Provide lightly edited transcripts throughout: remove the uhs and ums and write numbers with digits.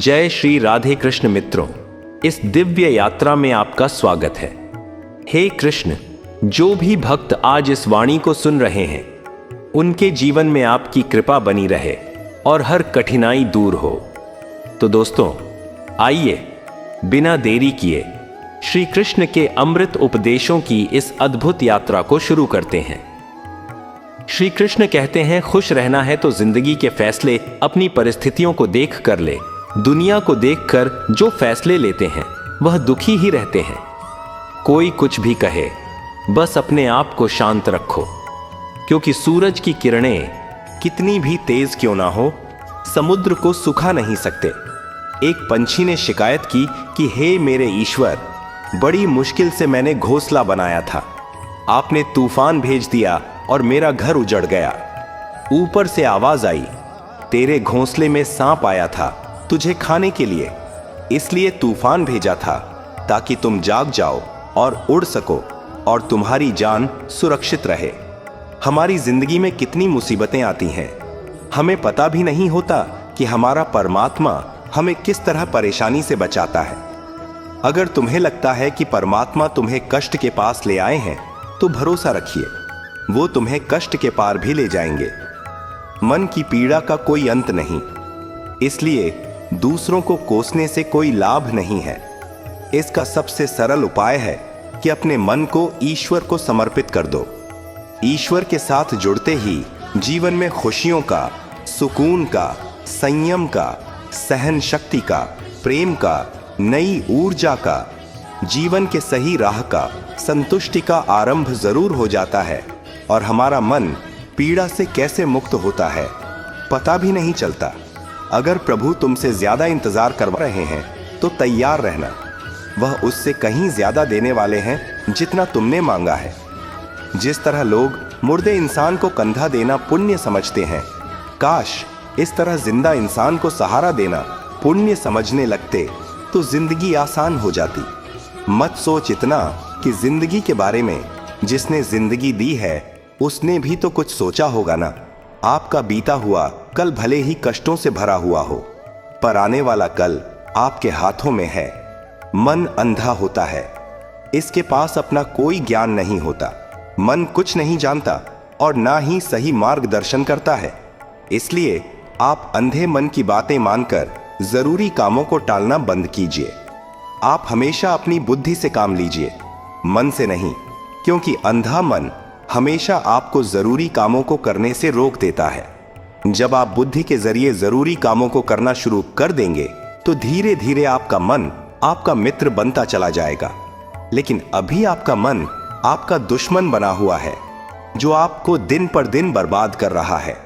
जय श्री राधे कृष्ण मित्रों, इस दिव्य यात्रा में आपका स्वागत है। हे कृष्ण, जो भी भक्त आज इस वाणी को सुन रहे हैं, उनके जीवन में आपकी कृपा बनी रहे और हर कठिनाई दूर हो। तो दोस्तों, आइए बिना देरी किए श्री कृष्ण के अमृत उपदेशों की इस अद्भुत यात्रा को शुरू करते हैं। श्री कृष्ण कहते हैं, खुश रहना है तो जिंदगी के फैसले अपनी परिस्थितियों को देख कर ले। दुनिया को देखकर जो फैसले लेते हैं वह दुखी ही रहते हैं। कोई कुछ भी कहे, बस अपने आप को शांत रखो, क्योंकि सूरज की किरणें कितनी भी तेज क्यों ना हो, समुद्र को सुखा नहीं सकते। एक पंछी ने शिकायत की कि हे मेरे ईश्वर, बड़ी मुश्किल से मैंने घोंसला बनाया था, आपने तूफान भेज दिया और मेरा घर उजड़ गया। ऊपर से आवाज आई, तेरे घोंसले में सांप आया था तुझे खाने के लिए, इसलिए तूफान भेजा था ताकि तुम जाग जाओ और उड़ सको और तुम्हारी जान सुरक्षित रहे। हमारी जिंदगी में कितनी मुसीबतें आती हैं, हमें पता भी नहीं होता कि हमारा परमात्मा हमें किस तरह परेशानी से बचाता है। अगर तुम्हें लगता है कि परमात्मा तुम्हें कष्ट के पास ले आए हैं, तो भरोसा रखिए, वो तुम्हें कष्ट के पार भी ले जाएंगे। मन की पीड़ा का कोई अंत नहीं, इसलिए दूसरों को कोसने से कोई लाभ नहीं है। इसका सबसे सरल उपाय है कि अपने मन को ईश्वर को समर्पित कर दो। ईश्वर के साथ जुड़ते ही जीवन में खुशियों का, सुकून का, संयम का, सहन शक्ति का, प्रेम का, नई ऊर्जा का, जीवन के सही राह का, संतुष्टि का आरंभ जरूर हो जाता है और हमारा मन पीड़ा से कैसे मुक्त होता है पता भी नहीं चलता। अगर प्रभु तुमसे ज्यादा इंतजार करवा रहे हैं तो तैयार रहना, वह उससे कहीं ज्यादा देने वाले हैं जितना तुमने मांगा है। जिस तरह लोग मुर्दे इंसान को कंधा देना पुण्य समझते हैं, काश इस तरह जिंदा इंसान को सहारा देना पुण्य समझने लगते तो जिंदगी आसान हो जाती। मत सोच इतना कि जिंदगी के बारे में जिसने जिंदगी दी है उसने भी तो कुछ सोचा होगा ना। आपका बीता हुआ कल भले ही कष्टों से भरा हुआ हो, पर आने वाला कल आपके हाथों में है। मन अंधा होता है, इसके पास अपना कोई ज्ञान नहीं होता। मन कुछ नहीं जानता और ना ही सही मार्गदर्शन करता है। इसलिए आप अंधे मन की बातें मानकर जरूरी कामों को टालना बंद कीजिए। आप हमेशा अपनी बुद्धि से काम लीजिए, मन से नहीं, क्योंकि अंधा मन हमेशा आपको जरूरी कामों को करने से रोक देता है। जब आप बुद्धि के जरिए जरूरी कामों को करना शुरू कर देंगे तो धीरे धीरे आपका मन आपका मित्र बनता चला जाएगा। लेकिन अभी आपका मन आपका दुश्मन बना हुआ है, जो आपको दिन पर दिन बर्बाद कर रहा है।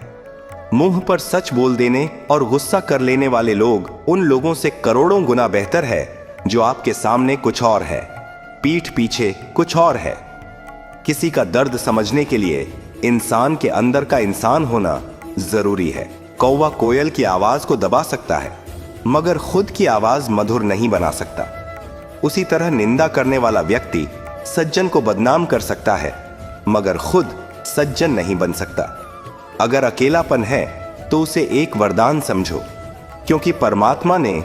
मुंह पर सच बोल देने और गुस्सा कर लेने वाले लोग उन लोगों से करोड़ों गुना बेहतर है जो आपके सामने कुछ और है, पीठ पीछे कुछ और है। किसी का दर्द समझने के लिए इंसान के अंदर का इंसान होना जरूरी है। कौवा कोयल की आवाज को दबा सकता है, मगर खुद की आवाज मधुर नहीं बना सकता। उसी तरह निंदा करने वाला व्यक्ति सज्जन को बदनाम कर सकता है, मगर खुद सज्जन नहीं बन सकता। अगर अकेलापन है तो उसे एक वरदान समझो, क्योंकि परमात्मा ने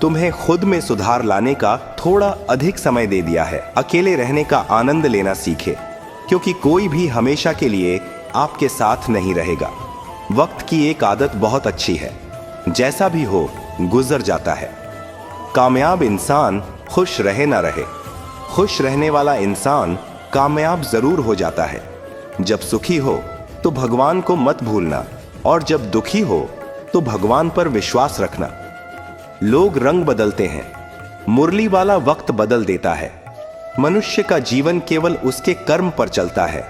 तुम्हें खुद में सुधार लाने का थोड़ा अधिक समय दे दिया है। अकेले रहने का आनंद लेना सीखे, क्योंकि कोई भी हमेशा के लिए आपके साथ नहीं रहेगा। वक्त की एक आदत बहुत अच्छी है, जैसा भी हो गुजर जाता है। कामयाब इंसान खुश रहे ना रहे, खुश रहने वाला इंसान कामयाब जरूर हो जाता है। जब सुखी हो तो भगवान को मत भूलना, और जब दुखी हो तो भगवान पर विश्वास रखना। लोग रंग बदलते हैं, मुरली वाला वक्त बदल देता है। मनुष्य का जीवन केवल उसके कर्म पर चलता है।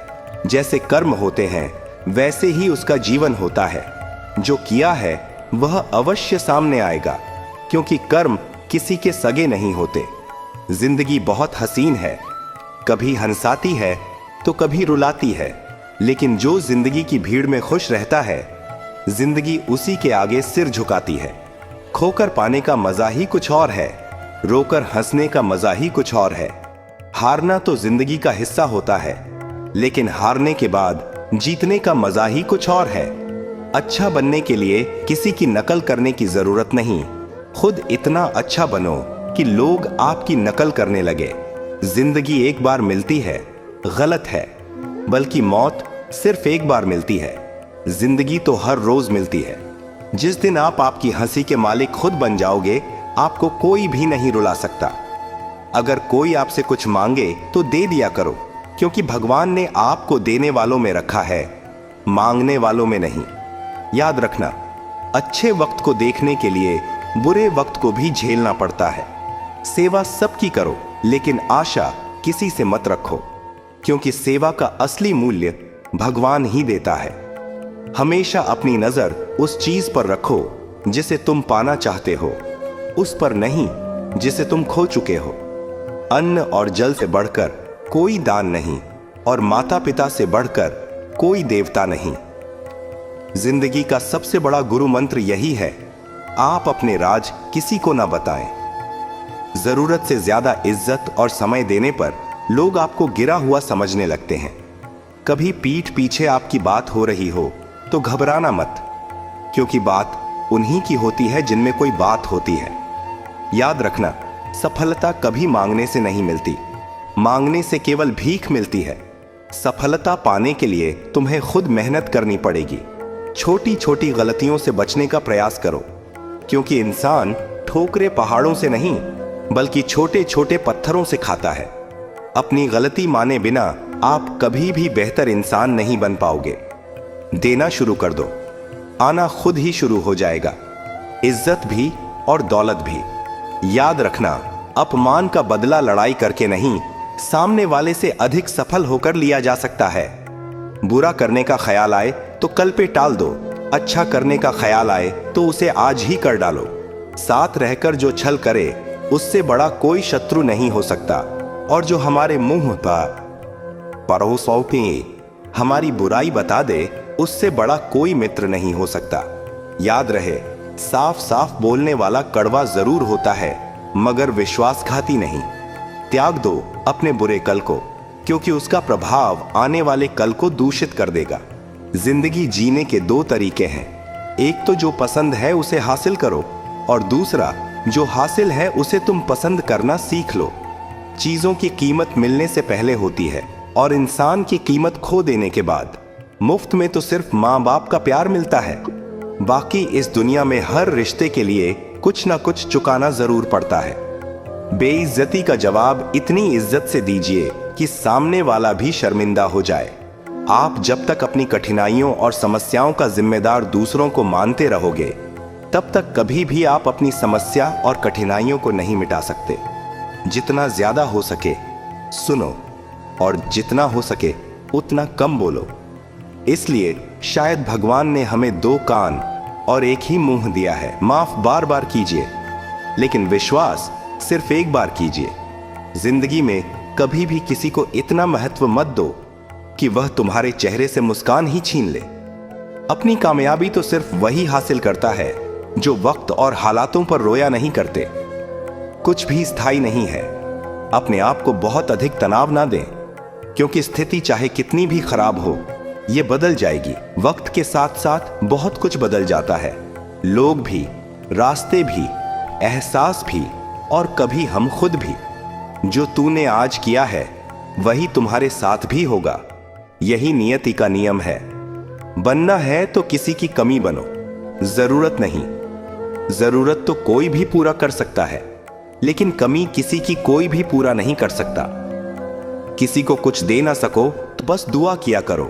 जैसे कर्म होते हैं वैसे ही उसका जीवन होता है। जो किया है वह अवश्य सामने आएगा, क्योंकि कर्म किसी के सगे नहीं होते। जिंदगी बहुत हसीन है, कभी हंसाती है तो कभी रुलाती है, लेकिन जो जिंदगी की भीड़ में खुश रहता है, जिंदगी उसी के आगे सिर झुकाती है। खोकर पाने का मजा ही कुछ और है, रोकर हंसने का मजा ही कुछ और है। हारना तो जिंदगी का हिस्सा होता है, लेकिन हारने के बाद जीतने का मजा ही कुछ और है। अच्छा बनने के लिए किसी की नकल करने की जरूरत नहीं, खुद इतना अच्छा बनो कि लोग आपकी नकल करने लगे। जिंदगी एक बार मिलती है, गलत है, बल्कि मौत सिर्फ एक बार मिलती है। जिंदगी तो हर रोज मिलती है। जिस दिन आप आपकी हंसी के मालिक खुद बन जाओगे, आपको कोई भी नहीं रुला सकता। अगर कोई आपसे कुछ मांगे तो दे दिया करो, क्योंकि भगवान ने आपको देने वालों में रखा है, मांगने वालों में नहीं। याद रखना, अच्छे वक्त को देखने के लिए बुरे वक्त को भी झेलना पड़ता है। सेवा सबकी करो, लेकिन आशा किसी से मत रखो, क्योंकि सेवा का असली मूल्य भगवान ही देता है। हमेशा अपनी नजर उस चीज पर रखो जिसे तुम पाना चाहते हो, उस पर नहीं जिसे तुम खो चुके हो। अन्न और जल से बढ़कर कोई दान नहीं, और माता पिता से बढ़कर कोई देवता नहीं। जिंदगी का सबसे बड़ा गुरु मंत्र यही है, आप अपने राज किसी को ना बताएं। जरूरत से ज्यादा इज्जत और समय देने पर लोग आपको गिरा हुआ समझने लगते हैं। कभी पीठ पीछे आपकी बात हो रही हो तो घबराना मत, क्योंकि बात उन्हीं की होती है जिनमें कोई बात होती है। याद रखना, सफलता कभी मांगने से नहीं मिलती, मांगने से केवल भीख मिलती है। सफलता पाने के लिए तुम्हें खुद मेहनत करनी पड़ेगी। छोटी छोटी गलतियों से बचने का प्रयास करो, क्योंकि इंसान ठोकरे पहाड़ों से नहीं, बल्कि छोटे छोटे पत्थरों से खाता है। अपनी गलती माने बिना आप कभी भी बेहतर इंसान नहीं बन पाओगे। देना शुरू कर दो, आना खुद ही शुरू हो जाएगा, इज्जत भी और दौलत भी। याद रखना, अपमान का बदला लड़ाई करके नहीं, सामने वाले से अधिक सफल होकर लिया जा सकता है। बुरा करने का ख्याल आए तो कल पे टाल दो, अच्छा करने का ख्याल आए तो उसे आज ही कर डालो। साथ रहकर जो छल करे, उससे बड़ा कोई शत्रु नहीं हो सकता, और जो हमारे मुंह परोसों पे हमारी बुराई बता दे, उससे बड़ा कोई मित्र नहीं हो सकता। याद रहे, साफ साफ बोलने वाला कड़वा जरूर होता है, मगर विश्वासघाती नहीं। त्याग दो अपने बुरे कल को, क्योंकि उसका प्रभाव आने वाले कल को दूषित कर देगा। जिंदगी जीने के दो तरीके हैं, एक तो जो पसंद है उसे हासिल करो, और दूसरा जो हासिल है उसे तुम पसंद करना सीख लो। चीजों की कीमत मिलने से पहले होती है, और इंसान की कीमत खो देने के बाद। मुफ्त में तो सिर्फ माँ बाप का प्यार मिलता है, बाकी इस दुनिया में हर रिश्ते के लिए कुछ ना कुछ चुकाना जरूर पड़ता है। बेइज्जती का जवाब इतनी इज्जत से दीजिए कि सामने वाला भी शर्मिंदा हो जाए। आप जब तक अपनी कठिनाइयों और समस्याओं का जिम्मेदार दूसरों को मानते रहोगे, तब तक कभी भी आप अपनी समस्या और कठिनाइयों को नहीं मिटा सकते। जितना ज्यादा हो सके सुनो, और जितना हो सके उतना कम बोलो। इसलिए शायद भगवान ने हमें दो कान और एक ही मुंह दिया है। माफ बार बार कीजिए, लेकिन विश्वास सिर्फ एक बार कीजिए। जिंदगी में कभी भी किसी को इतना महत्व मत दो कि वह तुम्हारे चेहरे से मुस्कान ही छीन ले। अपनी कामयाबी तो सिर्फ वही हासिल करता है जो वक्त और हालातों पर रोया नहीं करते। कुछ भी स्थायी नहीं है। अपने आप को बहुत अधिक तनाव ना दें, क्योंकि स्थिति चाहे कितनी भी खराब हो, ये बदल जाएगी। वक्त के साथ साथ बहुत कुछ बदल जाता है, लोग भी, रास्ते भी, एहसास भी, और कभी हम खुद भी। जो तूने आज किया है वही तुम्हारे साथ भी होगा। यही नियति का नियम है। बनना है तो किसी की कमी बनो, जरूरत नहीं। जरूरत तो कोई भी पूरा कर सकता है, लेकिन कमी किसी की कोई भी पूरा नहीं कर सकता। किसी को कुछ दे ना सको तो बस दुआ किया करो,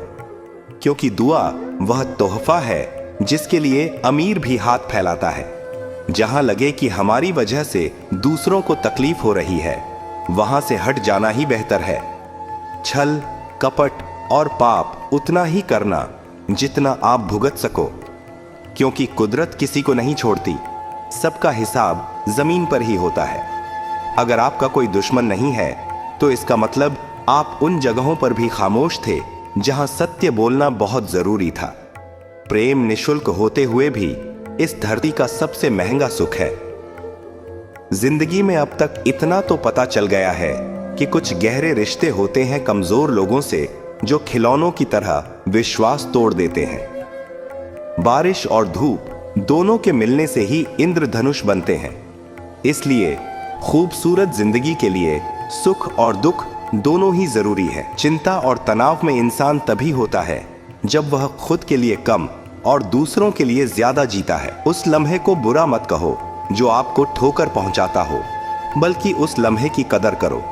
क्योंकि दुआ वह तोहफा है जिसके लिए अमीर भी हाथ फैलाता है। जहां लगे कि हमारी वजह से दूसरों को तकलीफ हो रही है, वहां से हट जाना ही बेहतर है। छल, कपट और पाप उतना ही करना जितना आप भुगत सको, क्योंकि कुदरत किसी को नहीं छोड़ती। सबका हिसाब जमीन पर ही होता है। अगर आपका कोई दुश्मन नहीं है, तो इसका मतलब आप उन जगहों पर भी खामोश थे जहां सत्य बोलना बहुत जरूरी था। प्रेम निशुल्क होते हुए भी इस धरती का सबसे महंगा सुख है। जिंदगी में अब तक इतना तो पता चल गया है कि कुछ गहरे रिश्ते होते हैं कमजोर लोगों से, जो खिलौनों की तरह विश्वास तोड़ देते हैं। बारिश और धूप दोनों के मिलने से ही इंद्रधनुष बनते हैं। इसलिए खूबसूरत जिंदगी के लिए सुख और दुख दोनों ही जरूरी है। चिंता और तनाव में इंसान तभी होता है जब वह खुद के लिए कम और दूसरों के लिए ज्यादा जीता है। उस लम्हे को बुरा मत कहो जो आपको ठोकर पहुंचाता हो, बल्कि उस लम्हे की कदर करो,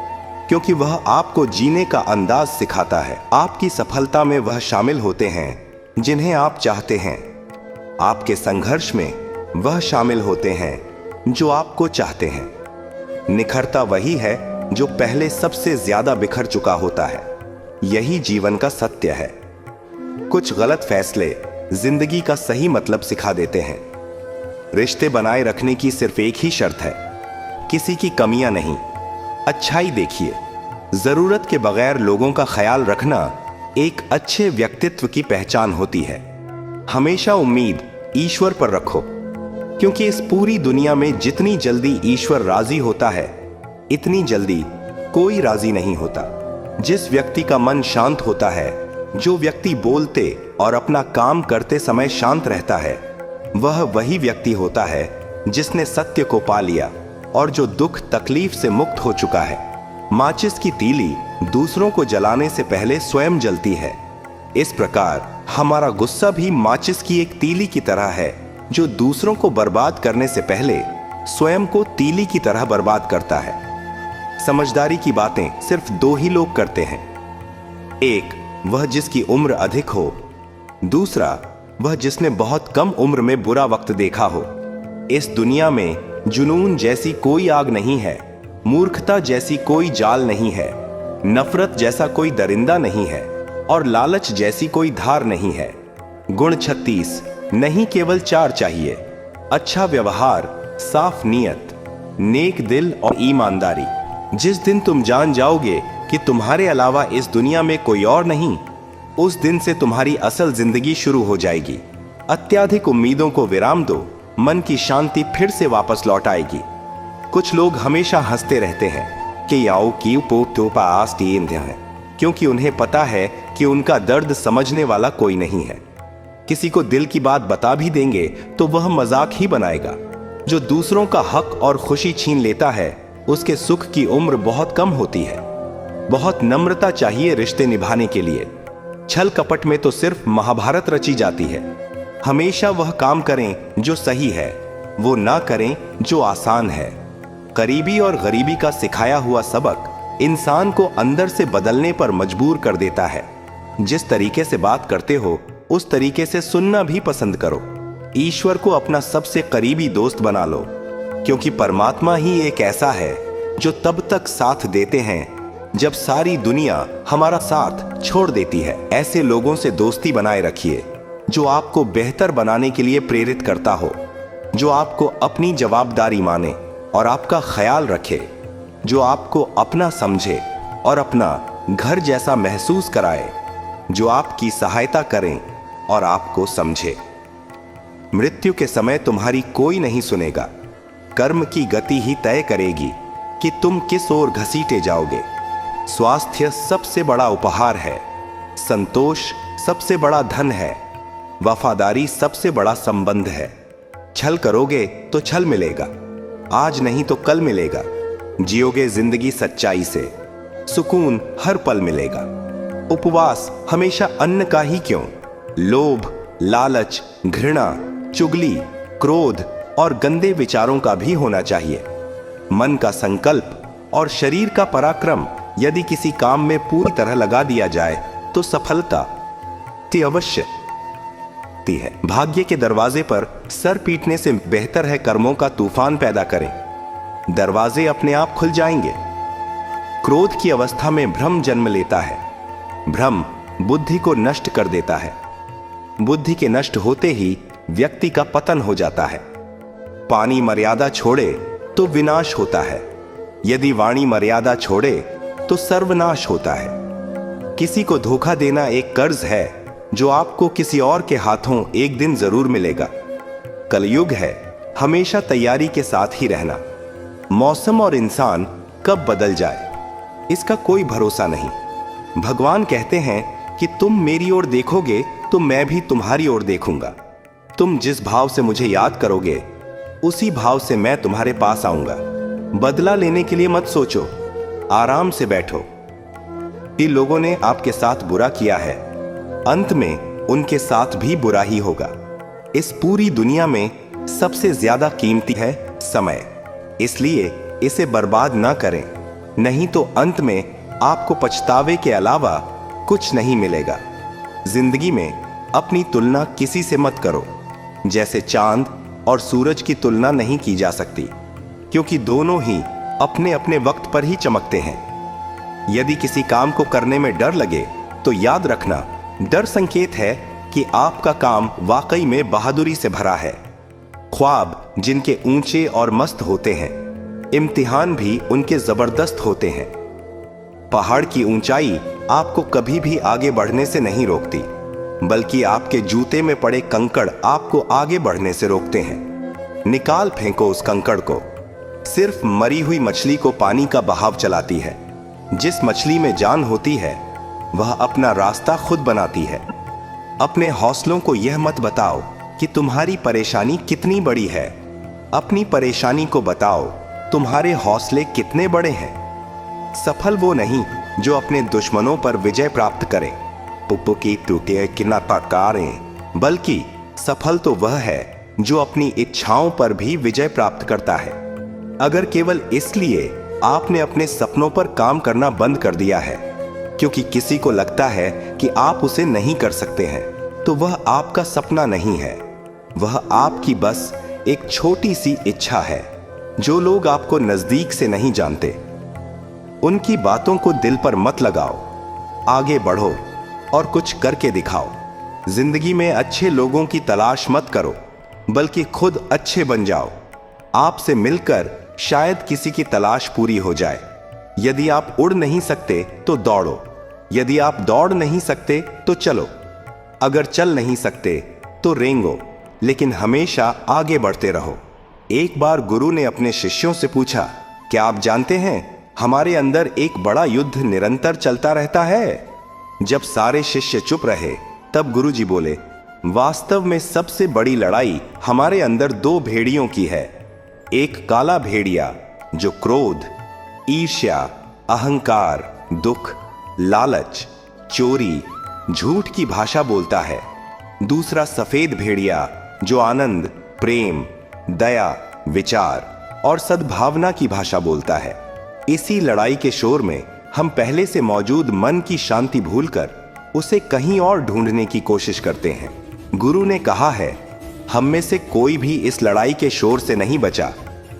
क्योंकि वह आपको जीने का अंदाज सिखाता है। आपकी सफलता में वह शामिल होते हैं जिन्हें आप चाहते हैं। आपके संघर्ष में वह शामिल होते हैं जो आपको चाहते हैं। निखरता वही है जो पहले सबसे ज्यादा बिखर चुका होता है। यही जीवन का सत्य है। कुछ गलत फैसले जिंदगी का सही मतलब सिखा देते हैं। रिश्ते बनाए रखने की सिर्फ एक ही शर्त है, किसी की कमियां नहीं, अच्छाई देखिए। जरूरत के बगैर लोगों का ख्याल रखना एक अच्छे व्यक्तित्व की पहचान होती है। हमेशा उम्मीद ईश्वर पर रखो, क्योंकि इस पूरी दुनिया में जितनी जल्दी ईश्वर राजी होता है, इतनी जल्दी कोई राजी नहीं होता। जिस व्यक्ति का मन शांत होता है, जो व्यक्ति बोलते और अपना काम करते समय शांत रहता है, वह वही व्यक्ति होता है जिसने सत्य को पा लिया और जो दुख तकलीफ से मुक्त हो चुका है। माचिस की तीली दूसरों को जलाने से पहले स्वयं जलती है। इस प्रकार हमारा गुस्सा भी माचिस की एक तीली की तरह है, जो दूसरों को बर्बाद करने से पहले स्वयं को तीली की तरह बर्बाद करता है। समझदारी की बातें सिर्फ दो ही लोग करते हैं। एक, वह जिसकी उम्र अधिक हो। दूसरा, वह जिसने बहुत कम उम्र में बुरा वक्त देखा हो। इस दुनिया में जुनून जैसी कोई आग नहीं है, मूर्खता जैसी कोई जाल नहीं है, नफरत जैसा कोई दरिंदा नहीं है और लालच जैसी कोई धार नहीं है। गुण 36 नहीं, केवल 4 चाहिए। अच्छा व्यवहार, साफ नीयत, नेक दिल और ईमानदारी। जिस दिन तुम जान जाओगे कि तुम्हारे अलावा इस दुनिया में कोई और नहीं, उस दिन से तुम्हारी असल जिंदगी शुरू हो जाएगी। अत्याधिक उम्मीदों को विराम दो, मन की शांति फिर से वापस लौट आएगी। कुछ लोग हमेशा हंसते रहते हैं कि याओ की पोटोपा आस्तीन है, क्योंकि उन्हें पता है कि उनका दर्द समझने वाला कोई नहीं है। किसी को दिल की बात बता भी देंगे तो वह मजाक ही बनाएगा। जो दूसरों का हक और खुशी छीन लेता है, उसके सुख की उम्र बहुत कम होती है। बहुत नम्रता चाहिए रिश्ते निभाने के लिए। छल कपट में तो सिर्फ महाभारत रची जाती है। हमेशा वह काम करें जो सही है, वो ना करें जो आसान है। करीबी और गरीबी का सिखाया हुआ सबक इंसान को अंदर से बदलने पर मजबूर कर देता है। जिस तरीके से बात करते हो, उस तरीके से सुनना भी पसंद करो। ईश्वर को अपना सबसे करीबी दोस्त बना लो, क्योंकि परमात्मा ही एक ऐसा है जो तब तक साथ देते हैं जब सारी दुनिया हमारा साथ छोड़ देती है। ऐसे लोगों से दोस्ती बनाए रखिए जो आपको बेहतर बनाने के लिए प्रेरित करता हो, जो आपको अपनी जवाबदारी माने और आपका ख्याल रखे, जो आपको अपना समझे और अपना घर जैसा महसूस कराए, जो आपकी सहायता करें और आपको समझे। मृत्यु के समय तुम्हारी कोई नहीं सुनेगा। कर्म की गति ही तय करेगी कि तुम किस ओर घसीटे जाओगे। स्वास्थ्य सबसे बड़ा उपहार है, संतोष सबसे बड़ा धन है, वफादारी सबसे बड़ा संबंध है। छल करोगे तो छल मिलेगा, आज नहीं तो कल मिलेगा। जियोगे जिंदगी सच्चाई से, सुकून हर पल मिलेगा। उपवास हमेशा अन्न का ही क्यों, लोभ, लालच, घृणा, चुगली, क्रोध और गंदे विचारों का भी होना चाहिए। मन का संकल्प और शरीर का पराक्रम यदि किसी काम में पूरी तरह लगा दिया जाए तो सफलता अवश्य है। भाग्य के दरवाजे पर सर पीटने से बेहतर है कर्मों का तूफान पैदा करें। दरवाजे अपने आप खुल जाएंगे। क्रोध की अवस्था में भ्रम जन्म लेता है। भ्रम बुद्धि को नष्ट कर देता है। बुद्धि के नष्ट होते ही व्यक्ति का पतन हो जाता है। पानी मर्यादा छोड़े तो विनाश होता है, यदि वाणी मर्यादा छोड़े तो सर्वनाश होता है। किसी को धोखा देना एक कर्ज है जो आपको किसी और के हाथों एक दिन जरूर मिलेगा। कलयुग है, हमेशा तैयारी के साथ ही रहना। मौसम और इंसान कब बदल जाए इसका कोई भरोसा नहीं। भगवान कहते हैं कि तुम मेरी ओर देखोगे तो मैं भी तुम्हारी ओर देखूंगा। तुम जिस भाव से मुझे याद करोगे उसी भाव से मैं तुम्हारे पास आऊंगा। बदला लेने के लिए मत सोचो, आराम से बैठो। कि लोगों ने आपके साथ बुरा किया है, अंत में उनके साथ भी बुरा ही होगा। इस पूरी दुनिया में सबसे ज्यादा कीमती है समय, इसलिए इसे बर्बाद ना करें, नहीं तो अंत में आपको पछतावे के अलावा कुछ नहीं मिलेगा। जिंदगी में अपनी तुलना किसी से मत करो। जैसे चांद और सूरज की तुलना नहीं की जा सकती, क्योंकि दोनों ही अपने अपने वक्त पर ही चमकते हैं। यदि किसी काम को करने में डर लगे तो याद रखना, डर संकेत है कि आपका काम वाकई में बहादुरी से भरा है। ख्वाब जिनके ऊंचे और मस्त होते हैं, इम्तिहान भी उनके जबरदस्त होते हैं। पहाड़ की ऊंचाई आपको कभी भी आगे बढ़ने से नहीं रोकती, बल्कि आपके जूते में पड़े कंकड़ आपको आगे बढ़ने से रोकते हैं। निकाल फेंको उस कंकड़ को। सिर्फ मरी हुई मछली को पानी का बहाव चलाती है। जिस मछली में जान होती है वह अपना रास्ता खुद बनाती है। अपने हौसलों को यह मत बताओ कि तुम्हारी परेशानी कितनी बड़ी है, अपनी परेशानी को बताओ तुम्हारे हौसले कितने बड़े हैं। सफल वो नहीं जो अपने दुश्मनों पर विजय प्राप्त करे, पुपुकी टूटे किना तकारें, बल्कि सफल तो वह है जो अपनी इच्छाओं पर भी विजय प्राप्त करता है। अगर केवल इसलिए आपने अपने सपनों पर काम करना बंद कर दिया है क्योंकि किसी को लगता है कि आप उसे नहीं कर सकते हैं, तो वह आपका सपना नहीं है, वह आपकी बस एक छोटी सी इच्छा है। जो लोग आपको नजदीक से नहीं जानते, उनकी बातों को दिल पर मत लगाओ, आगे बढ़ो और कुछ करके दिखाओ। जिंदगी में अच्छे लोगों की तलाश मत करो, बल्कि खुद अच्छे बन जाओ। आपसे मिलकर शायद किसी की तलाश पूरी हो जाए। यदि आप उड़ नहीं सकते तो दौड़ो, यदि आप दौड़ नहीं सकते तो चलो, अगर चल नहीं सकते तो रेंगो, लेकिन हमेशा आगे बढ़ते रहो। एक बार गुरु ने अपने शिष्यों से पूछा, क्या आप जानते हैं हमारे अंदर एक बड़ा युद्ध निरंतर चलता रहता है? जब सारे शिष्य चुप रहे तब गुरुजी बोले, वास्तव में सबसे बड़ी लड़ाई हमारे अंदर दो भेड़ियों की है। एक काला भेड़िया जो क्रोध, ईर्ष्या, अहंकार, दुख, लालच, चोरी, झूठ की भाषा बोलता है। दूसरा सफेद भेड़िया जो आनंद, प्रेम, दया, विचार और सद्भावना की भाषा बोलता है। इसी लड़ाई के शोर में हम पहले से मौजूद मन की शांति भूलकर उसे कहीं और ढूंढने की कोशिश करते हैं। गुरु ने कहा है, हम में से कोई भी इस लड़ाई के शोर से नहीं बचा।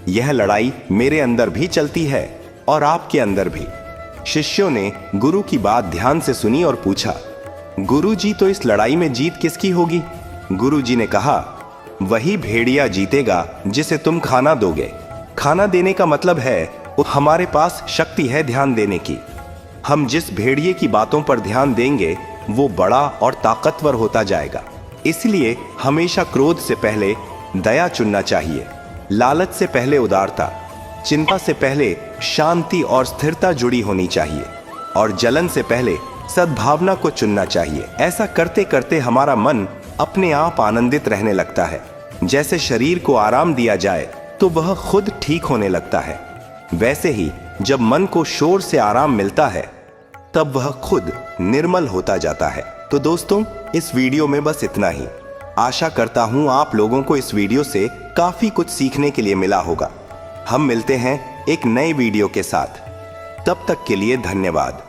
यह लड़ाई मेरे अंदर भी चलती है और आपके अंदर भी। शिष्यों ने गुरु की बात ध्यान से सुनी और पूछा, गुरु जी, तो इस लड़ाई में जीत किसकी होगी? गुरु जी ने कहा, वही भेड़िया जीतेगा जिसे तुम खाना दोगे। खाना देने का मतलब है हमारे पास शक्ति है ध्यान देने की। हम जिस भेड़िए की बातों पर ध्यान देंगे वो बड़ा और ताकतवर होता जाएगा। इसलिए हमेशा क्रोध से पहले दया चुनना चाहिए, लालच से पहले उदारता, चिंता से पहले शांति और स्थिरता जुड़ी होनी चाहिए, और जलन से पहले सद्भावना को चुनना चाहिए। ऐसा करते करते हमारा मन अपने आप आनंदित रहने लगता है। जैसे शरीर को आराम दिया जाए तो वह खुद ठीक होने लगता है, वैसे ही जब मन को शोर से आराम मिलता है तब वह खुद निर्मल होता जाता है। तो दोस्तों, इस वीडियो में बस इतना ही। आशा करता हूं आप लोगों को इस वीडियो से काफी कुछ सीखने के लिए मिला होगा। हम मिलते हैं एक नए वीडियो के साथ, तब तक के लिए धन्यवाद।